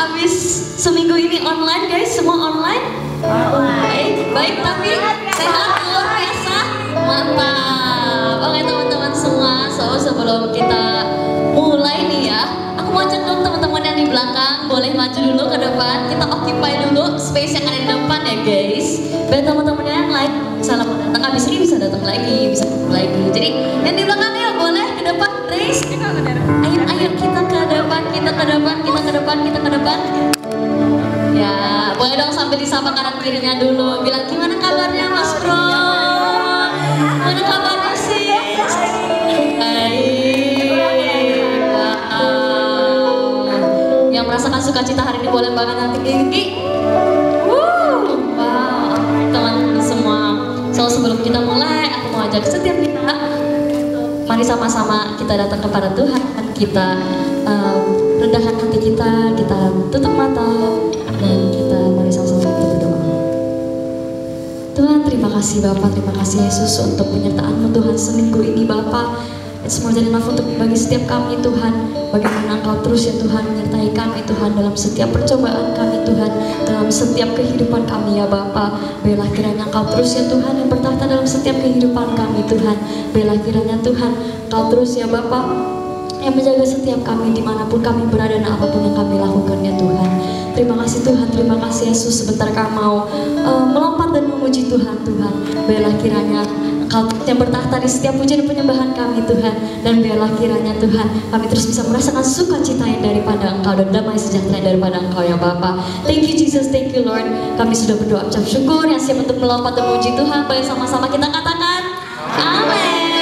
abis seminggu ini online guys? Semua online? Baik, tapi sehat luar biasa. Mantap. Oke teman-teman semua, sebelum kita mulai nih ya, aku mau ajak dong teman-teman yang di belakang, boleh maju dulu ke depan. Kita occupy dulu space yang ada di depan ya guys. Biar teman-teman yang lain salah mau datang, abis ini bisa datang lagi, bisa ketemu lagi. Jadi yang di belakang ya boleh ke depan, Grace. Ayo kita ke depan, kita ke depan, kita ke depan, kita ke depan. Ya, boleh dong sambil disapa kanan kirinya dulu. Bilang gimana kabarnya Mas Bro? Gimana kabarnya sih? Yang merasakan sukacita hari ini boleh banget nanti tinggi. Wow, teman-teman semua. So sebelum kita mulai, aku mau ajak setiap kita, mari sama-sama kita datang kepada Tuhan. Kita rendahkan hati kita tutup mata, dan kita mari sama-sama kita berdoa. Tuhan, terima kasih Bapak, terima kasih Yesus untuk penyertaan-Mu Tuhan seminggu ini Bapak. It's more than enough untuk bagi setiap kami Tuhan. Bagaimana Engkau terus ya Tuhan menyertai kami Tuhan dalam setiap percobaan kami Tuhan, dalam setiap kehidupan kami ya Bapa. Biarlah kiranya Engkau terus ya Tuhan yang bertahta dalam setiap kehidupan kami Tuhan. Biarlah kiranya Tuhan Engkau terus ya Bapa yang menjaga setiap kami dimanapun kami berada dan apapun yang kami lakukan ya Tuhan. Terima kasih Tuhan, terima kasih Yesus. Sebentar kami mau melompat dan memuji Tuhan. Biarlah kiranya Engkau yang bertahta di setiap pujian dan penyembahan kami Tuhan. Dan biarlah kiranya Tuhan kami terus bisa merasakan sukacita yang daripada Engkau dan damai sejahtera yang daripada Engkau ya Bapa. Thank you Jesus, thank you Lord. Kami sudah berdoa ucap syukur yang siap untuk melompat dan memuji Tuhan. Baik sama-sama kita katakan amin.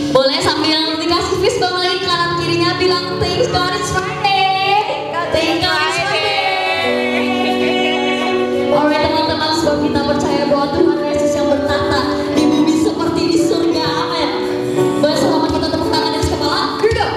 Boleh sambil dikasih fist bump lagi kanan kirinya, bilang thanks God it's Friday. Thank God it's Friday. Alright teman-teman, sebab kita percaya bahwa Tuhan Yesus yang bertahta di bumi seperti di surga. Amin. Boleh sama kita tepuk tangan di atas kepala. Here we go.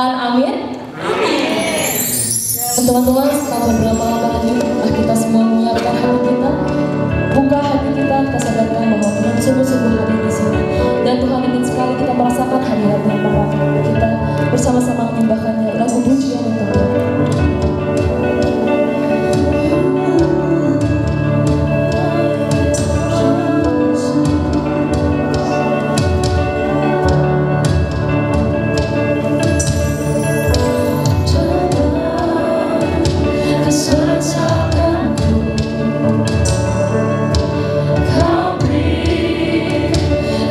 Katakan amin. Teman-teman, setelah beberapa lama lagi kita semua menyiapkan hati kita, buka hati kita sadarkan bahwa Tuhan sungguh-sungguh hadir di sini, dan Tuhan ingin sekali kita merasakan hadiratnya. Maka kita bersama-sama menyembahkannya lagu pujian untuk Tuhan.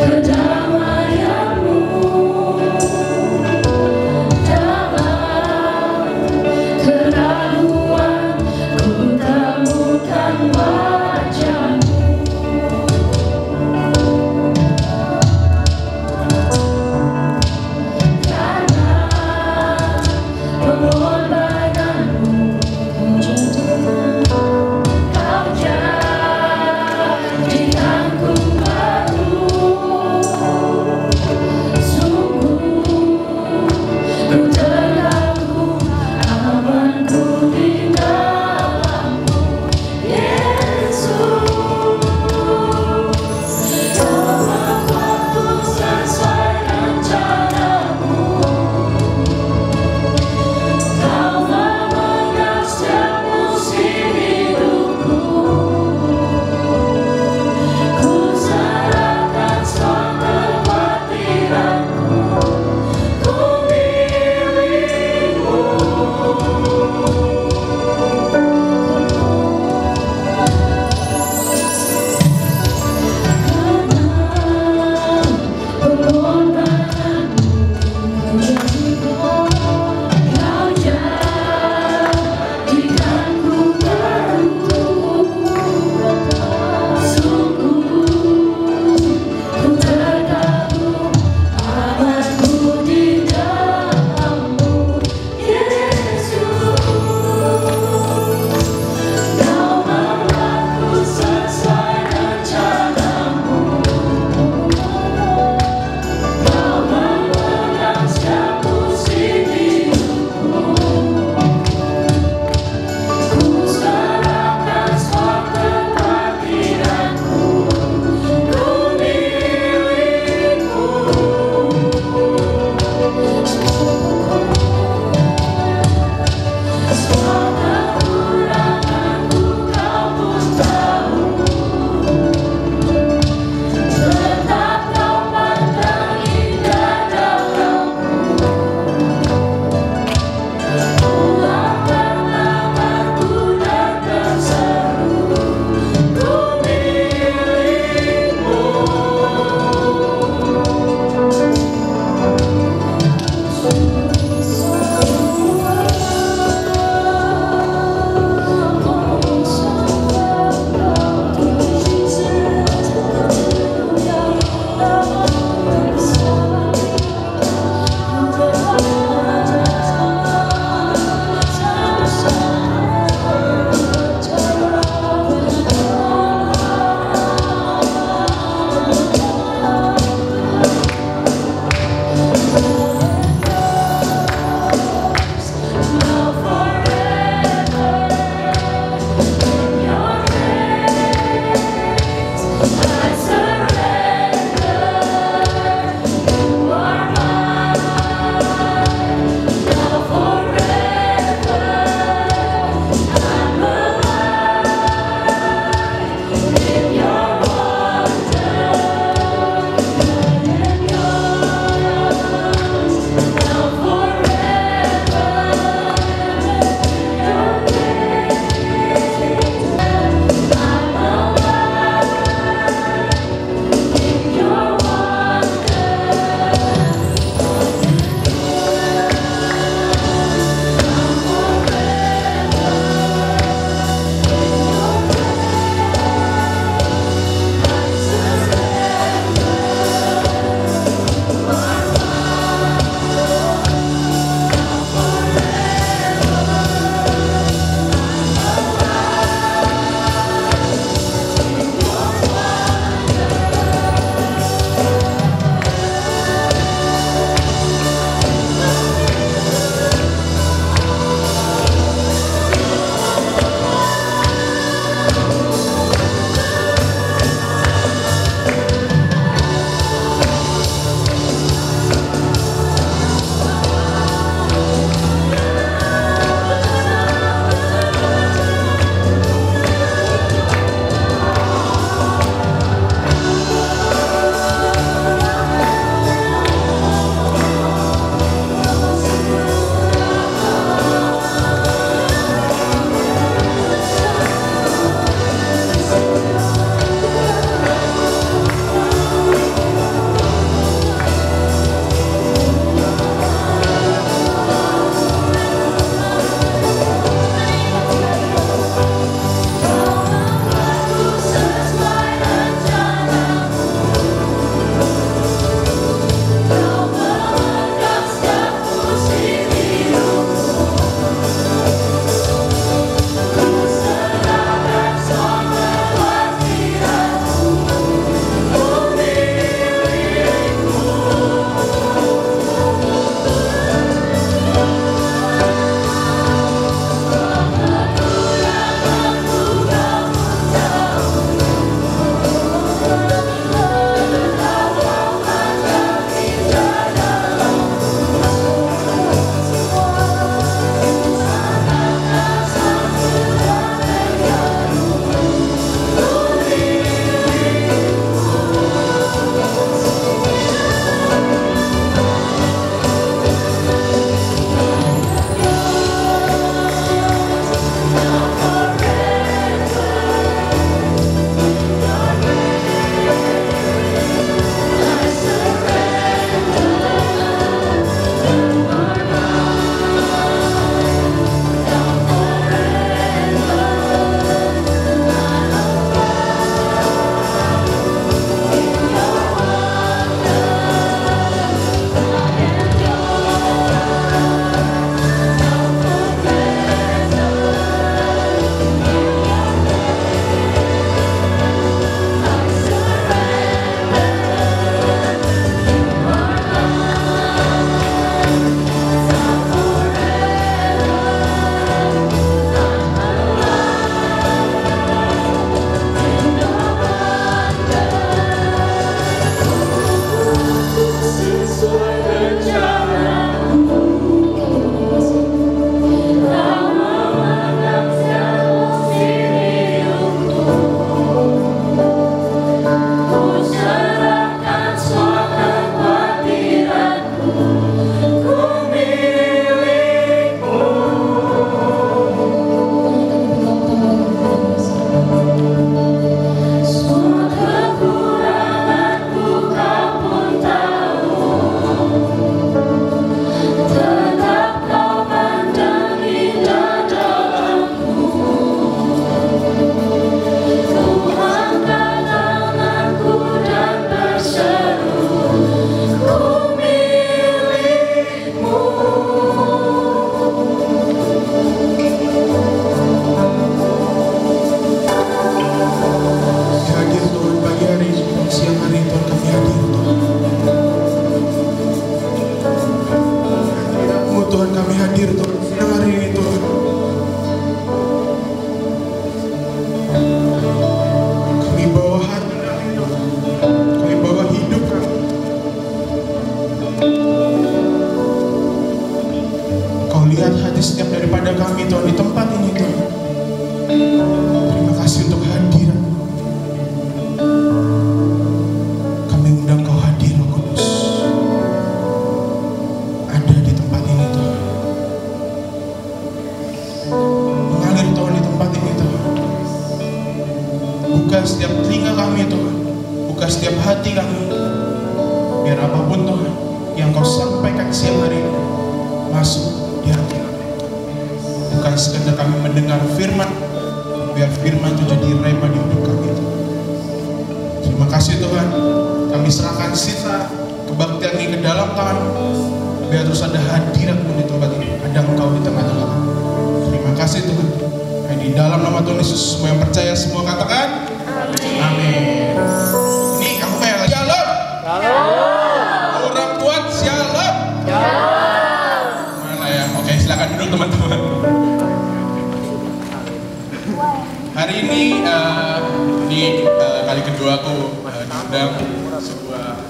Kedamaianmu Tuhan, kami hadir Tuhan, siang hari ini Tuhan. Kami bawa hati kami Tuhan, kami bawa hidup kami. Kau lihat hati setiap daripada kami Tuhan di tempat ini Tuhan. Terima kasih untuk hadirat. Kami undang Kau hadir Roh Kudus, ada di tempat ini Tuhan. Mengalir Tuhan di tempat ini Tuhan. Buka setiap telinga kami Tuhan, buka setiap hati kami, biar apapun Tuhan yang Kau sampaikan siang hari ini masuk di hati kami. Bukan sekedar kami mendengar firman, biar firman itu jadi rema di hidup kami Tuhan. Terima kasih Tuhan, kami serahkan sisa kebaktian ini ke dalam tangan, biar terus ada hadirat-Mu di tempat ini, ada Engkau di tengah-tengah kami. Terima kasih Tuhan. Di dalam nama Tuhan Yesus, semua yang percaya semua katakan amin. Ini aku kayak shalom. Orang kuat shalom. Mana ya? Oke, silakan duduk teman-teman. Hari ini kali kedua aku diundang sebuah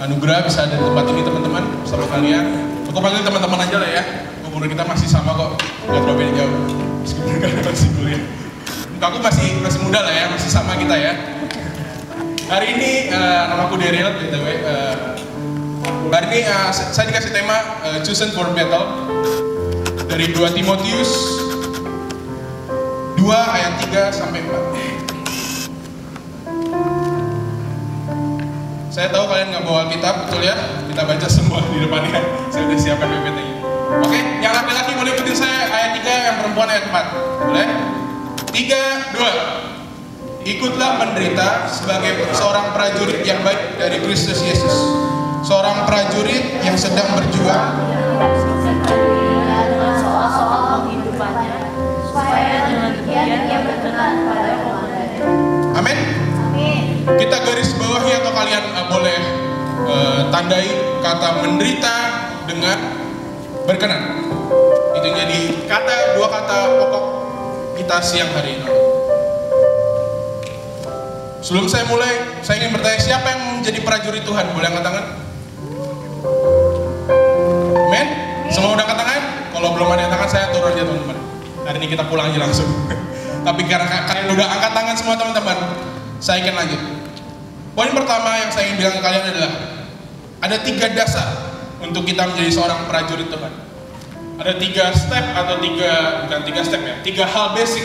anugerah bisa ada di tempat ini teman-teman bersama kalian. Aku panggil teman-teman aja lah ya. Umur kita masih sama kok, nggak terlalu beda jauh. Meskipun kalian masih kuliah, aku masih muda lah ya, masih sama kita ya. Hari ini namaku Daryl, btw. Hari ini saya dikasih tema Chosen for Battle dari 2 Timotius 2 ayat 3 sampai 4. Saya tahu kalian nggak bawa Alkitab, betul ya? Kita baca semua di depannya. Saya udah siapkan PPT-nya. Oke, yang laki-laki boleh ikutin saya ayat 3, yang perempuan ayat 4. Boleh? 3, 2. Ikutlah menderita sebagai seorang prajurit yang baik dari Kristus Yesus. Seorang prajurit yang sedang berjuang dengan soal-soal kehidupannya, supaya dengan demikian ia berkenan pada komandannya. Amin. Kita garis bawahi atau kalian boleh tandai kata menderita dengan berkenan. Itu jadi dua kata pokok kita siang hari ini. Sebelum saya mulai, saya ingin bertanya, siapa yang menjadi prajurit Tuhan? Boleh angkat tangan? Amin? Semua udah angkat tangan? Kalau belum ada yang angkat, saya turun aja teman-teman. Hari ini kita pulang aja langsung. Tapi karena kalian udah angkat tangan semua teman-teman, saya akan lanjut. Poin pertama yang saya ingin bilang ke kalian adalah ada 3 dasar untuk kita menjadi seorang prajurit Tuhan. Ada 3 step atau bukan 3 step ya, 3 hal basic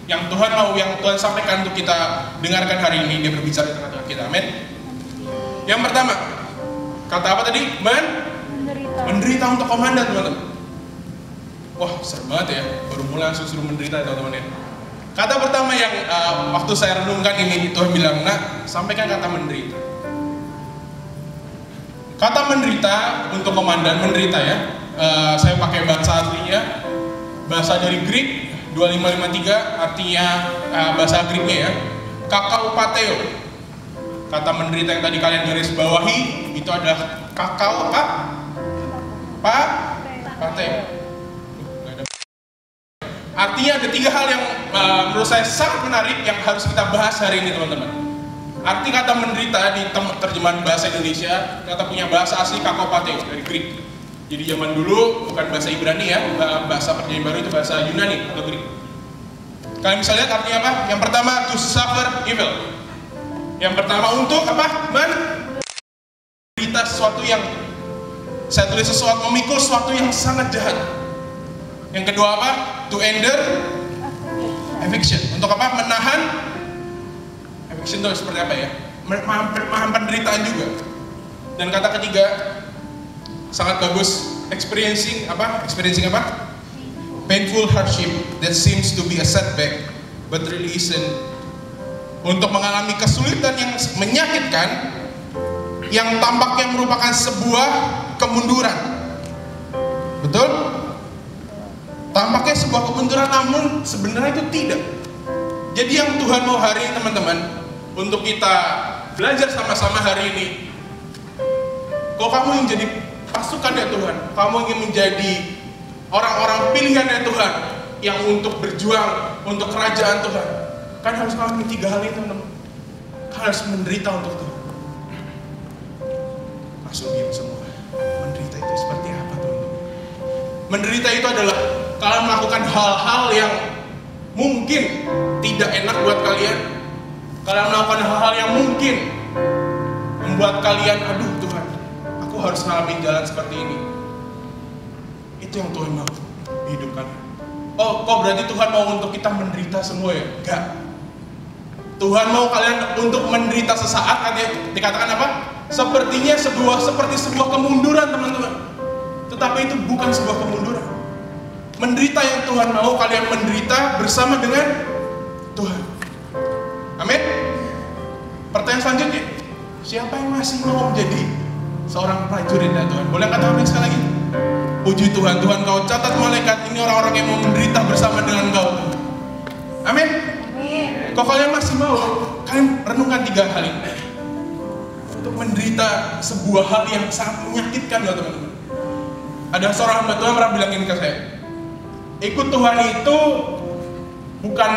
yang Tuhan mau, yang Tuhan sampaikan untuk kita dengarkan hari ini. Dia berbicara di tengah-tengah kita. Amin. Yang pertama, kata apa tadi? Menderita untuk komandan teman-teman. Wah, serem banget ya, baru mulai langsung suruh menderita teman-teman ya. Kata pertama yang waktu saya renungkan ini, Tuhan bilang, nak, sampaikan kata menderita. Kata menderita untuk komandan, menderita ya. Saya pakai bahasa aslinya, bahasa dari Greek 2553, artinya bahasa Greeknya ya, kakao-pateo. Kata menderita yang tadi kalian garis bawahi itu adalah kakao apa? Pateo. Artinya ada 3 hal yang menurut saya sangat menarik yang harus kita bahas hari ini teman-teman. Arti kata menderita di terjemahan bahasa Indonesia, kata punya bahasa asli kakao-pateo dari Greek. Jadi zaman dulu bukan bahasa Ibrani ya, bahasa perjanjian baru itu bahasa Yunani atau Greek. Kalian bisa lihat artinya apa? Yang pertama, to suffer evil. Yang pertama, untuk apa? Menderita sesuatu yang, saya tulis sesuatu, memikul sesuatu yang sangat jahat. Yang kedua apa? To endure affliction. Untuk apa? Menahan. Affliction itu seperti apa ya? Menahan penderitaan juga. Dan kata ketiga sangat bagus, experiencing apa? Painful hardship that seems to be a setback but really isn't. Untuk mengalami kesulitan yang menyakitkan yang tampaknya merupakan sebuah kemunduran. Betul? Tampaknya sebuah kemunduran, namun sebenarnya itu tidak. Jadi yang Tuhan mau hari ini teman-teman, untuk kita belajar sama-sama hari ini, kalau kamu ingin jadi pasukan ya Tuhan, kamu ingin menjadi orang-orang pilihannya Tuhan yang untuk berjuang untuk kerajaan Tuhan, kan harus ngalamin 3 hal itu, teman-teman. Kan harus menderita untuk Tuhan. Langsung diam semua. Menderita itu seperti apa, teman-teman? Menderita itu adalah kalian melakukan hal-hal yang mungkin tidak enak buat kalian. Kalian melakukan hal-hal yang mungkin membuat kalian, aduh Tuhan, aku harus ngalamin jalan seperti ini. Itu yang Tuhan mau di hidup kalian. Oh, kok berarti Tuhan mau untuk kita menderita semua ya? Enggak. Tuhan mau kalian untuk menderita sesaat, katanya dikatakan apa? Sepertinya seperti sebuah kemunduran, teman-teman. Tetapi itu bukan sebuah kemunduran. Menderita yang Tuhan mau kalian menderita bersama dengan Tuhan. Amin. Pertanyaan selanjutnya, siapa yang masih mau menjadi seorang prajurit ya Tuhan? Boleh kata amin sekali lagi? Puji Tuhan, Tuhan kau catat malaikat ini orang-orang yang mau menderita bersama dengan kau. Amin. Kalau kalian masih mau, kalian renungkan 3 hal ini. Untuk menderita sebuah hal yang sangat menyakitkan loh teman-teman. Ada seorang hamba Tuhan pernah bilang ini ke saya, ikut Tuhan itu bukan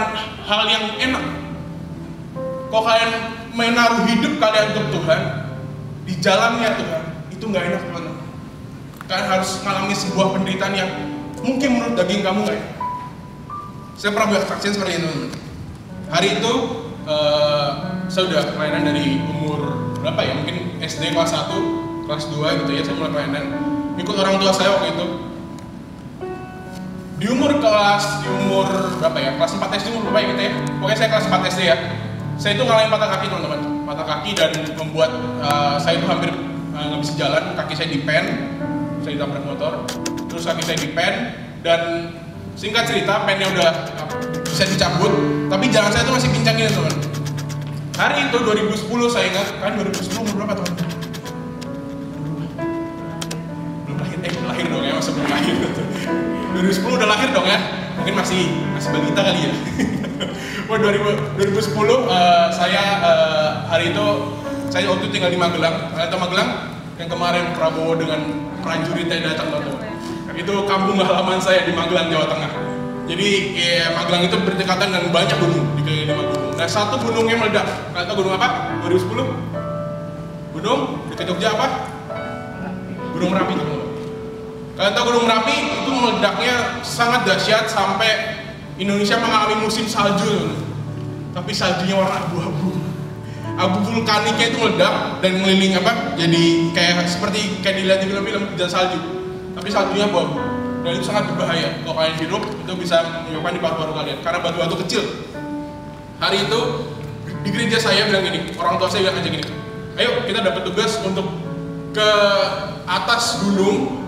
hal yang enak. Kalau kalian menaruh hidup kalian untuk Tuhan, di jalannya Tuhan, itu nggak enak teman-teman. Kalian harus mengalami sebuah penderitaan yang mungkin menurut daging kamu nggak enak. Saya pernah buat saksian seperti ini teman-teman. Hari itu saya udah pelayanan dari umur berapa ya? Mungkin SD kelas 1, kelas 2 gitu ya, saya mulai pelayanan. Ikut orang tua saya waktu itu. Di umur berapa ya? Kelas 4 SD umur berapa ya gitu ya? Pokoknya saya kelas 4 SD ya. Saya itu ngalamin patah kaki teman-teman. Patah kaki dan membuat saya itu hampir nggak bisa jalan. Kaki saya dipen, saya ditabrak motor. Terus kaki saya dipen dan singkat cerita pennya udah bisa dicabut. Tapi jalan saya itu masih pincang gini teman. Hari itu 2010 saya ingat, kan 2010 umur berapa teman? Belum lahir dong ya, masih belum lahir. 2010 udah lahir dong ya, mungkin masih balita kali ya. 2010 saya hari itu saya waktu itu tinggal di Magelang. Kalian tahu Magelang? Yang kemarin Prabowo dengan prajuritnya datang teman. Itu kampung halaman saya di Magelang, Jawa Tengah. Jadi Magelang itu berdekatan dengan banyak gunung di keliling gunung. Nah satu gunung yang meledak. Kalian tahu gunung apa? 2010? Gunung dekat Jogja apa? Gunung Merapi teman-teman. Kalian tahu Gunung Merapi itu meledaknya sangat dahsyat sampai Indonesia mengalami musim salju. Tapi saljunya warna abu-abu. Abu vulkaniknya itu meledak dan mengelilingi apa? Jadi seperti dilihat di film-film hujan salju. Tapi saljunya abu-abu. Dan itu sangat berbahaya. Kalau kalian hirup itu bisa menyebabkan di paru-paru kalian karena batu-batu kecil. Hari itu di gereja saya bilang gini, orang tua saya bilang aja gini, ayo kita dapat tugas untuk ke atas gunung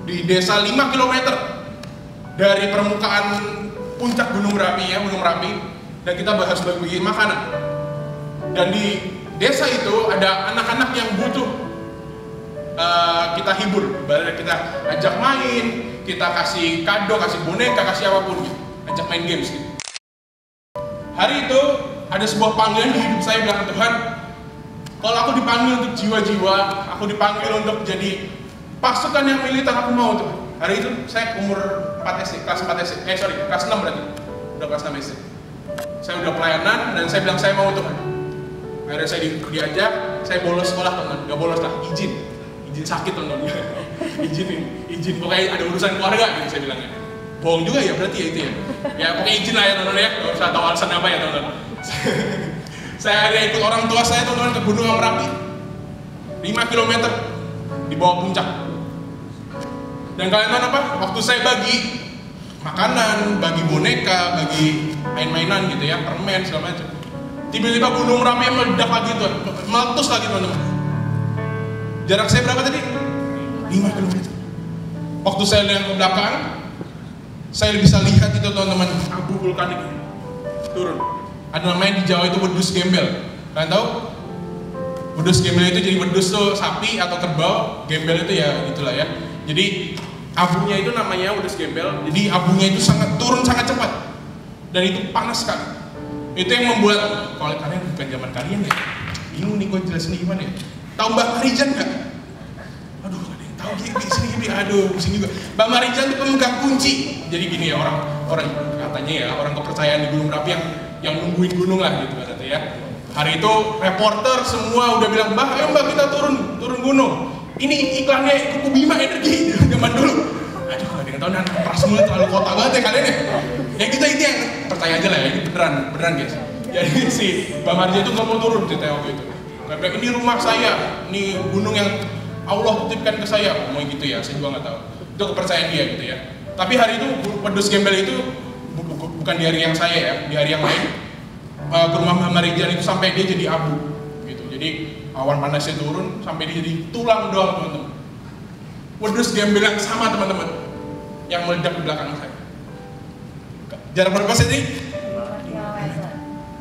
di desa 5 km dari permukaan puncak Gunung Merapi ya, Gunung Merapi, dan kita harus bagi makanan. Dan di desa itu ada anak-anak yang butuh kita hibur, kita ajak main, kita kasih kado, kasih boneka, kasih apapun gitu, ajak main games gitu. Hari itu ada sebuah panggilan di hidup saya bilang, Tuhan, kalau aku dipanggil untuk jiwa-jiwa, aku dipanggil untuk jadi pasukan yang militer, aku mau Tuhan. Hari itu saya umur 4 SD, kelas 4 SD, kelas 6 berarti, udah kelas 6 SD. Saya udah pelayanan dan saya bilang saya mau Tuhan. Akhirnya saya diajak, saya bolos sekolah teman, nggak bolos lah, izin sakit teman, izin pokoknya ada urusan keluarga gitu saya bilangnya. Bohong juga ya berarti ya itu ya. Ya pokoknya izin lah ya teman-teman ya, nggak usah tahu alasan apa ya teman-teman. Saya akhirnya ikut orang tua saya teman-teman ke Gunung Merapi, 5 km di bawah puncak. Dan kalian tahu apa? Waktu saya bagi makanan, bagi boneka, bagi main-mainan gitu ya, permen segala macam. Tiba-tiba Gunung Merapi meledak lagi tuh, meletus lagi teman-teman. Jarak saya berapa tadi? 5 km. Waktu saya lihat ke belakang, saya bisa lihat itu teman-teman, abu vulkanik turun. Ada namanya di Jawa itu wedus gembel. Kalian tahu? Wedus gembel itu jadi wedus tuh sapi atau kerbau, gembel itu ya itulah ya. Jadi abunya itu namanya wedus gembel. Jadi abunya itu turun sangat cepat dan itu panas sekali. Itu yang membuat, kalau kalian bukan zaman kalian ya, bingung nih gue jelasin gimana ya. Tahu Mbak Marijan nggak? Aduh, gak ada yang tahu. sini Gibi, aduh pusing juga. Mbak Marijan tuh pemegang kunci. Jadi gini ya orang katanya ya orang kepercayaan di Gunung Merapi yang nungguin gunung lah gitu kan ya. Hari itu reporter semua udah bilang, Mbak, ayo Mbak kita turun gunung. Ini iklannya Kuku Bima Energi zaman dulu. Aduh, gak ada yang tahu nanti Prasmul terlalu kota banget ya kalian ya. Ya kita itu yang percaya aja lah ya, ini beneran guys. Jadi si Mbak Marja itu nggak mau turun ceritanya waktu itu. Dia bilang ini rumah saya, ini gunung yang Allah titipkan ke saya. Mau gitu ya, saya juga nggak tahu. Itu kepercayaan dia gitu ya. Tapi hari itu pedus gembel itu bukan di hari yang saya ya, di hari yang lain. Ke rumah Mbak Marijan itu sampai dia jadi abu gitu. Jadi awan panasnya turun sampai dia jadi tulang doang teman-teman. Wedus gembel yang sama teman-teman yang meledak di belakang saya. Jarak berapa sih ini?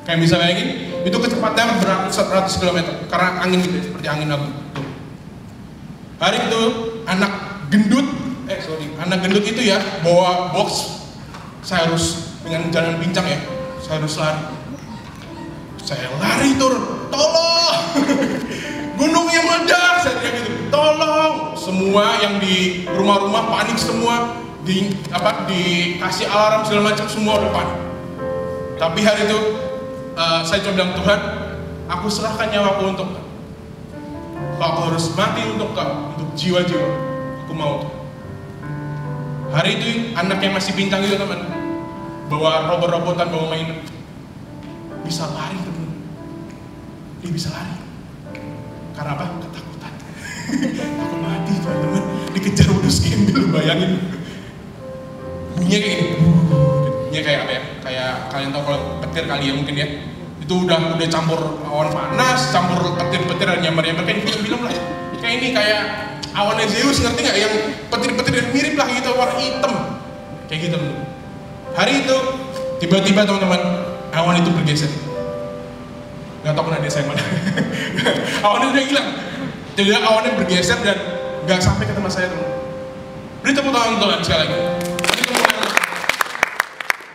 Kayak bisa bayangin, itu kecepatannya beratus km karena angin gitu, seperti angin abu. Hari itu anak gendut itu ya bawa box. Saya harus dengan jalan pincang ya, saya harus lari. Saya lari turun, tolong! Gunungnya meledak, saya teriak gitu, tolong! Semua yang di rumah-rumah panik semua, dikasih alarm segala macam semua udah panik. Tapi hari itu saya coba bilang, Tuhan, aku serahkan nyawaku untuk Kau. Kalau aku harus mati untuk Kau, untuk jiwa-jiwa, aku mau. Hari itu anak yang masih bintang itu teman, bawa robot-robotan, bawa mainan, bisa lari teman. Dia bisa lari. Karena apa? Ketakutan. Aku mati teman-teman, dikejar wedus gembel, bayangin. Bunyinya kayak gini. Bunyinya kayak apa ya? Kayak kalian tahu kalau petir kali ya mungkin ya. Itu udah campur awan panas, campur petir-petir dan nyamar-nyamar kayak film-film lah. Kayak ini kayak awannya Zeus, ngerti nggak? Yang petir-petir yang mirip lah gitu, warna hitam. Kayak gitu teman. Hari itu tiba-tiba teman-teman awan itu bergeser. Gak tau kena desa yang mana. Awannya udah hilang. Jadi awannya bergeser dan gak sampai ke tempat saya teman. Beri tepuk tangan Tuhan sekali lagi.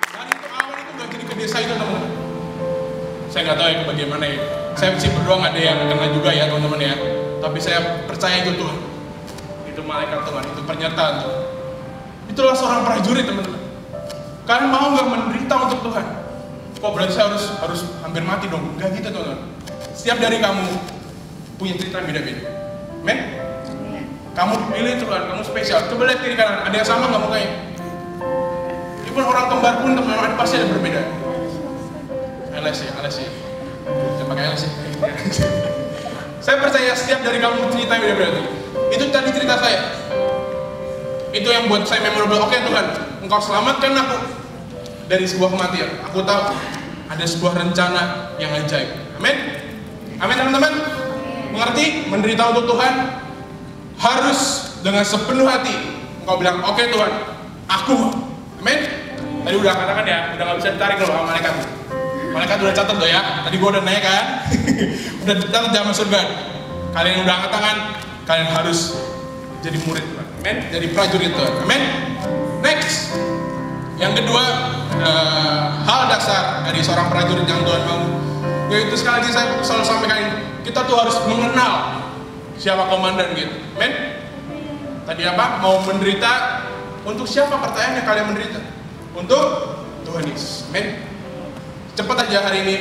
Dan itu awan itu gak jadi ke desa itu teman-teman. Saya gak tahu ya bagaimana ya. Saya sih berdoa gak ada yang kena juga ya teman-teman ya. Tapi saya percaya itu Tuhan. Itu malaikat Tuhan, itu pernyataan Tuhan. Itulah seorang prajurit teman-teman. Kalian mau gak menderita untuk Tuhan? Kok berarti saya harus hampir mati dong? Enggak gitu teman-teman. Setiap dari kamu punya cerita yang beda-beda. Men? Kamu dipilih Tuhan, kamu spesial. Coba lihat kiri kanan, ada yang sama nggak mukanya? Even orang kembar pun teman-teman pasti ada berbeda. LS ya. Jangan pakai LS ya. Saya percaya setiap dari kamu cerita yang beda-beda. Itu tadi cerita saya. Itu yang buat saya memorable. Oke Tuhan, Engkau selamatkan aku dari sebuah kematian. Aku tahu ada sebuah rencana yang ajaib. Amin. Amin teman-teman. Mengerti? Menderita untuk Tuhan harus dengan sepenuh hati. Engkau bilang, oke Tuhan, aku mau. Amin. Tadi udah katakan ya, udah gak bisa ditarik loh sama malaikat. Malaikat udah catat loh ya. Tadi gua udah nanya kan. Udah catat zaman surga. Kalian yang udah angkat tangan, kalian harus jadi murid Tuhan. Amin. Jadi prajurit Tuhan. Amin. Next. Yang kedua, hal dasar dari seorang prajurit yang Tuhan mau, yaitu sekali lagi saya selalu sampaikan, kita tuh harus mengenal siapa komandan gitu. Men, tadi apa? Mau menderita untuk siapa? Pertanyaannya kalian menderita? Untuk Tuhan Yesus. Men, cepat aja hari ini